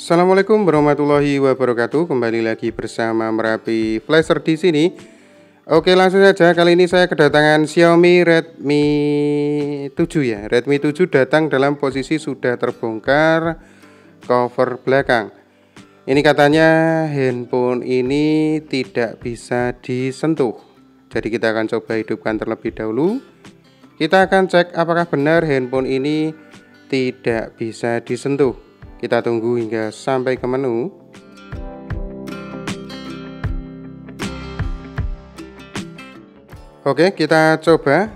Assalamualaikum warahmatullahi wabarakatuh. Kembali lagi bersama Merapi Flasher di sini. Oke, langsung saja. Kali ini saya kedatangan Xiaomi Redmi 7 ya. Redmi 7 datang dalam posisi sudah terbongkar cover belakang. Ini katanya handphone ini tidak bisa disentuh. Jadi kita akan coba hidupkan terlebih dahulu. Kita akan cek apakah benar handphone ini tidak bisa disentuh. Kita tunggu hingga sampai ke menu. Oke, kita coba.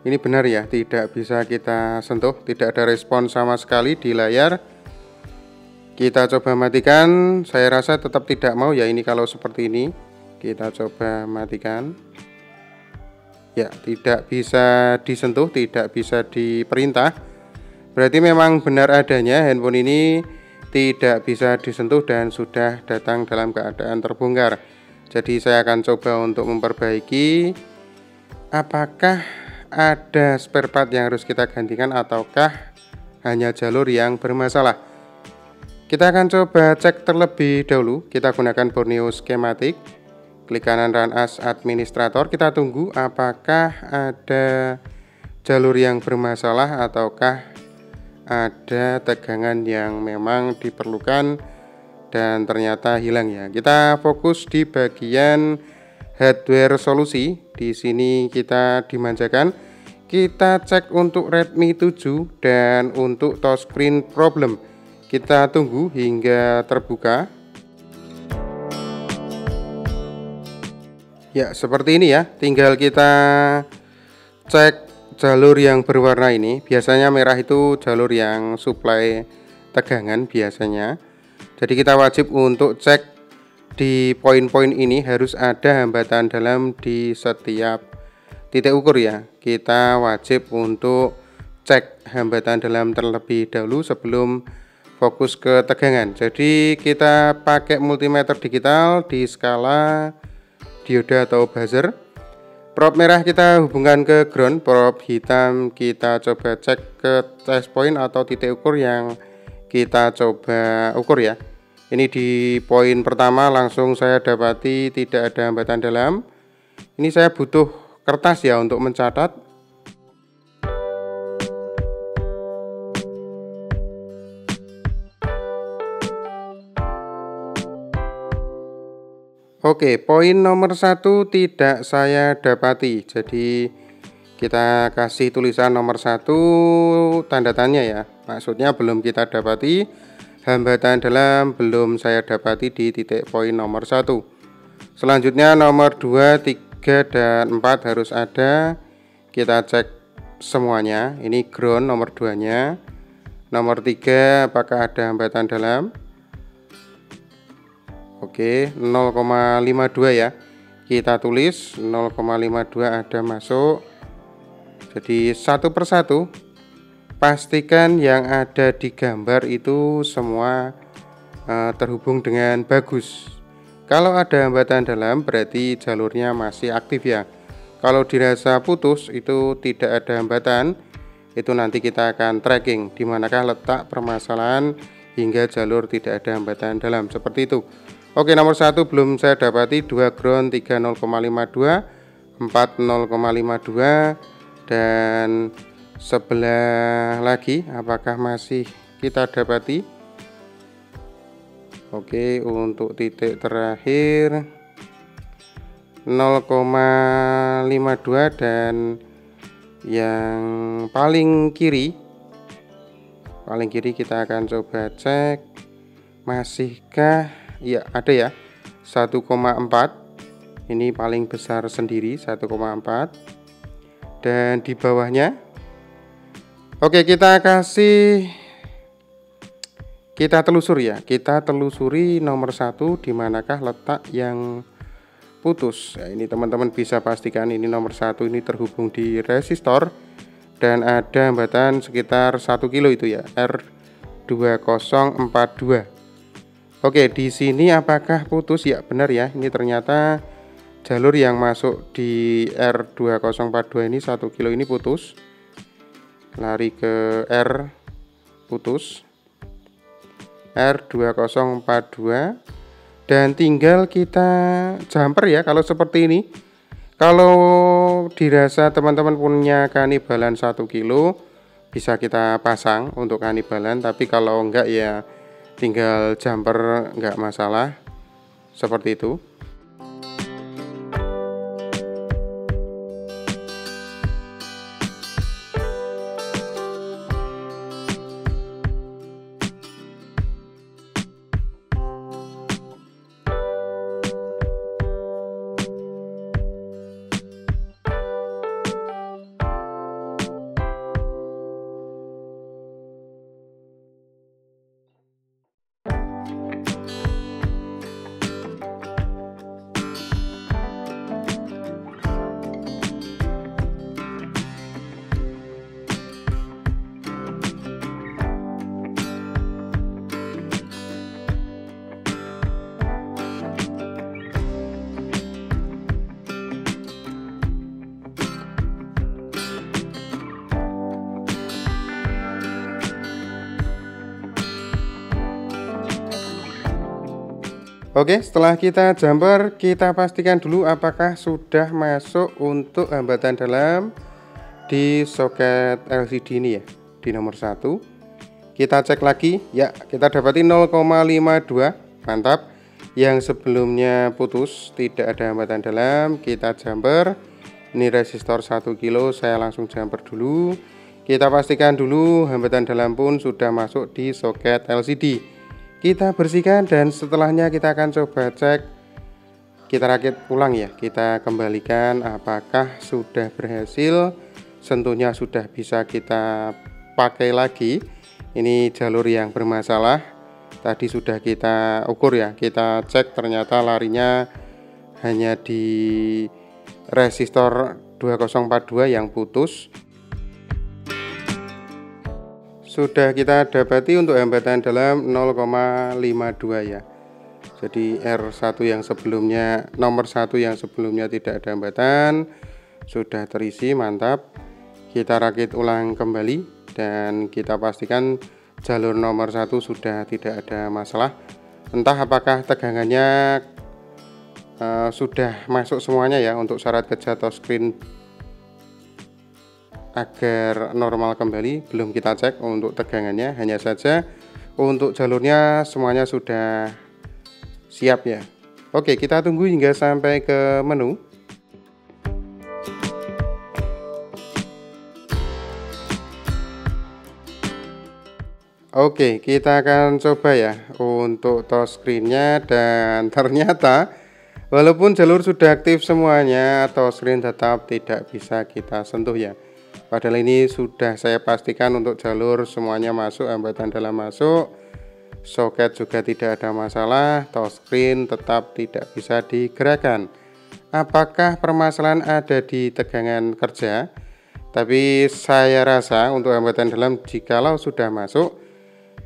Ini benar ya, tidak bisa kita sentuh, tidak ada respon sama sekali di layar. Kita coba matikan. Saya rasa tetap tidak mau ya ini kalau seperti ini. Kita coba matikan. Ya, tidak bisa disentuh, tidak bisa diperintah. Berarti memang benar adanya handphone ini tidak bisa disentuh dan sudah datang dalam keadaan terbongkar. Jadi saya akan coba untuk memperbaiki. Apakah ada spare part yang harus kita gantikan ataukah hanya jalur yang bermasalah? Kita akan coba cek terlebih dahulu. Kita gunakan Borneo Schematic. Klik kanan Run as Administrator. Kita tunggu apakah ada jalur yang bermasalah ataukah ada tegangan yang memang diperlukan dan ternyata hilang ya. Kita fokus di bagian hardware solusi. Di sini kita dimanjakan. Kita cek untuk Redmi 7 dan untuk touchscreen problem. Kita tunggu hingga terbuka. Ya, seperti ini ya. Tinggal kita cek jalur yang berwarna ini. Biasanya merah itu jalur yang supply tegangan biasanya. Jadi kita wajib untuk cek di poin-poin ini harus ada hambatan dalam di setiap titik ukur ya. Kita wajib untuk cek hambatan dalam terlebih dahulu sebelum fokus ke tegangan. Jadi kita pakai multimeter digital di skala dioda atau buzzer. Probe merah kita hubungkan ke ground, probe hitam kita coba cek ke test point atau titik ukur yang kita coba ukur ya. Ini di poin pertama langsung saya dapati tidak ada hambatan dalam. Ini saya butuh kertas ya untuk mencatat. Oke, poin nomor 1 tidak saya dapati. Jadi kita kasih tulisan nomor 1 tanda tanya ya. Maksudnya belum kita dapati, hambatan dalam belum saya dapati di titik poin nomor 1. Selanjutnya nomor 2, 3 dan 4 harus ada. Kita cek semuanya. Ini ground nomor 2-nya. Nomor 3 apakah ada hambatan dalam? Oke, 0,52 ya. Kita tulis 0,52 ada masuk. Jadi satu persatu pastikan yang ada di gambar itu semua terhubung dengan bagus. Kalau ada hambatan dalam berarti jalurnya masih aktif ya. Kalau dirasa putus itu tidak ada hambatan, itu nanti kita akan tracking di manakah letak permasalahan hingga jalur tidak ada hambatan dalam, seperti itu. Oke, nomor 1 belum saya dapati, 2 ground, 3 0,52, 4 0,52 dan sebelah lagi apakah masih kita dapati? Oke, untuk titik terakhir 0,52 dan yang paling kiri kita akan coba cek masihkah. Ya, ada ya. 1,4. Ini paling besar sendiri 1,4. Dan di bawahnya. Oke, kita telusuri ya. Kita telusuri nomor 1 di manakah letak yang putus. Ya, ini teman-teman bisa pastikan ini nomor 1 ini terhubung di resistor dan ada hambatan sekitar 1 kilo itu ya. R2042. Oke, di sini apakah putus? Ya, benar ya. Ini ternyata jalur yang masuk di R2042 ini 1 kilo ini putus. Lari ke R putus. R2042, dan tinggal kita jumper ya kalau seperti ini. Kalau dirasa teman-teman punya kanibalan 1 kilo, bisa kita pasang untuk kanibalan, tapi kalau enggak ya tinggal jumper, enggak masalah, seperti itu. Oke, setelah kita jumper, kita pastikan dulu apakah sudah masuk untuk hambatan dalam di soket LCD ini ya, di nomor 1. Kita cek lagi, ya kita dapati 0,52, mantap. Yang sebelumnya putus, tidak ada hambatan dalam, kita jumper. Ini resistor 1 kilo, saya langsung jumper dulu. Kita pastikan dulu hambatan dalam pun sudah masuk di soket LCD. Kita bersihkan dan setelahnya kita akan coba cek, kita rakit ulang ya, kita kembalikan apakah sudah berhasil. Sentuhnya sudah bisa kita pakai lagi. Ini jalur yang bermasalah, tadi sudah kita ukur ya, kita cek ternyata larinya hanya di resistor 2042 yang putus. Sudah kita dapati untuk hambatan dalam 0,52 ya. Jadi R1 yang sebelumnya, nomor 1 yang sebelumnya tidak ada hambatan, sudah terisi, mantap. Kita rakit ulang kembali dan kita pastikan jalur nomor 1 sudah tidak ada masalah. Entah apakah tegangannya sudah masuk semuanya ya untuk syarat kerja touchscreen agar normal kembali, belum kita cek untuk tegangannya, hanya saja untuk jalurnya semuanya sudah siap ya. Oke, kita tunggu hingga sampai ke menu. Oke, kita akan coba ya untuk touchscreen-nya, dan ternyata walaupun jalur sudah aktif semuanya, touchscreen tetap tidak bisa kita sentuh ya. Padahal ini sudah saya pastikan untuk jalur semuanya masuk, hambatan dalam masuk, soket juga tidak ada masalah, touchscreen tetap tidak bisa digerakkan. Apakah permasalahan ada di tegangan kerja? Tapi saya rasa untuk hambatan dalam jikalau sudah masuk,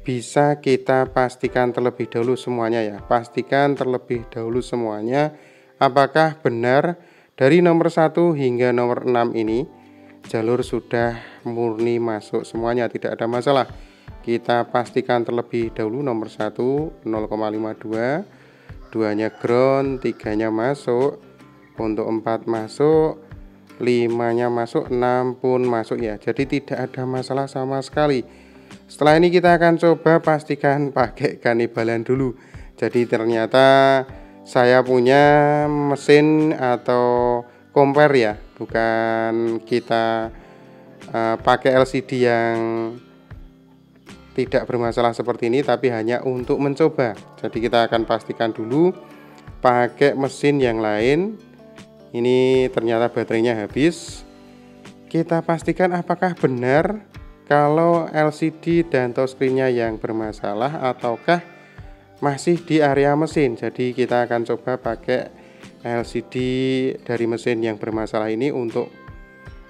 bisa kita pastikan terlebih dahulu semuanya ya. Pastikan terlebih dahulu semuanya apakah benar dari nomor 1 hingga nomor 6 ini jalur sudah murni masuk semuanya, tidak ada masalah. Kita pastikan terlebih dahulu nomor 1 0,52, 2-nya ground, 3-nya masuk, untuk 4 masuk, 5-nya masuk, 6 pun masuk ya. Jadi tidak ada masalah sama sekali. Setelah ini kita akan coba pastikan pakai kanibalan dulu. Jadi ternyata saya punya mesin atau compare ya, bukan kita pakai LCD yang tidak bermasalah seperti ini, tapi hanya untuk mencoba. Jadi kita akan pastikan dulu pakai mesin yang lain. Ini ternyata baterainya habis. Kita pastikan apakah benar kalau LCD dan touchscreen-nya yang bermasalah ataukah masih di area mesin. Jadi kita akan coba pakai LCD dari mesin yang bermasalah ini untuk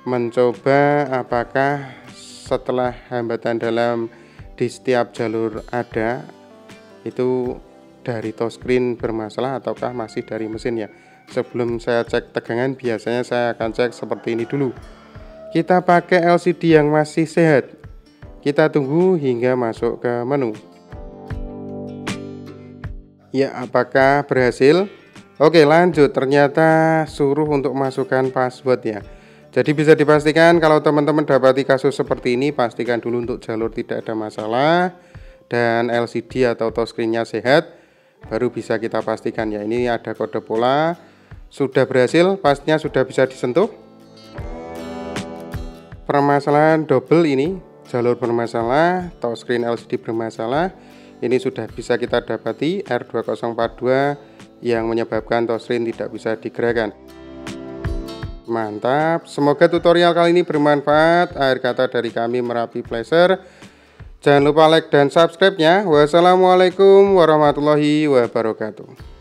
mencoba apakah setelah hambatan dalam di setiap jalur ada, itu dari touchscreen bermasalah ataukah masih dari mesin ya. Sebelum saya cek tegangan, biasanya saya akan cek seperti ini dulu. Kita pakai LCD yang masih sehat. Kita tunggu hingga masuk ke menu. Ya, apakah berhasil? Oke, lanjut. Ternyata suruh untuk masukkan password ya. Jadi bisa dipastikan kalau teman-teman dapati kasus seperti ini, pastikan dulu untuk jalur tidak ada masalah dan LCD atau touchscreen-nya sehat, baru bisa kita pastikan ya. Ini ada kode pola, sudah berhasil, pastinya sudah bisa disentuh. Permasalahan double ini, jalur bermasalah, touchscreen LCD bermasalah, ini sudah bisa kita dapati R2042 yang menyebabkan touchscreen tidak bisa digerakkan. Mantap, semoga tutorial kali ini bermanfaat. Akhir kata dari kami Merapi Pleasure. Jangan lupa like dan subscribe-nya. Wassalamualaikum warahmatullahi wabarakatuh.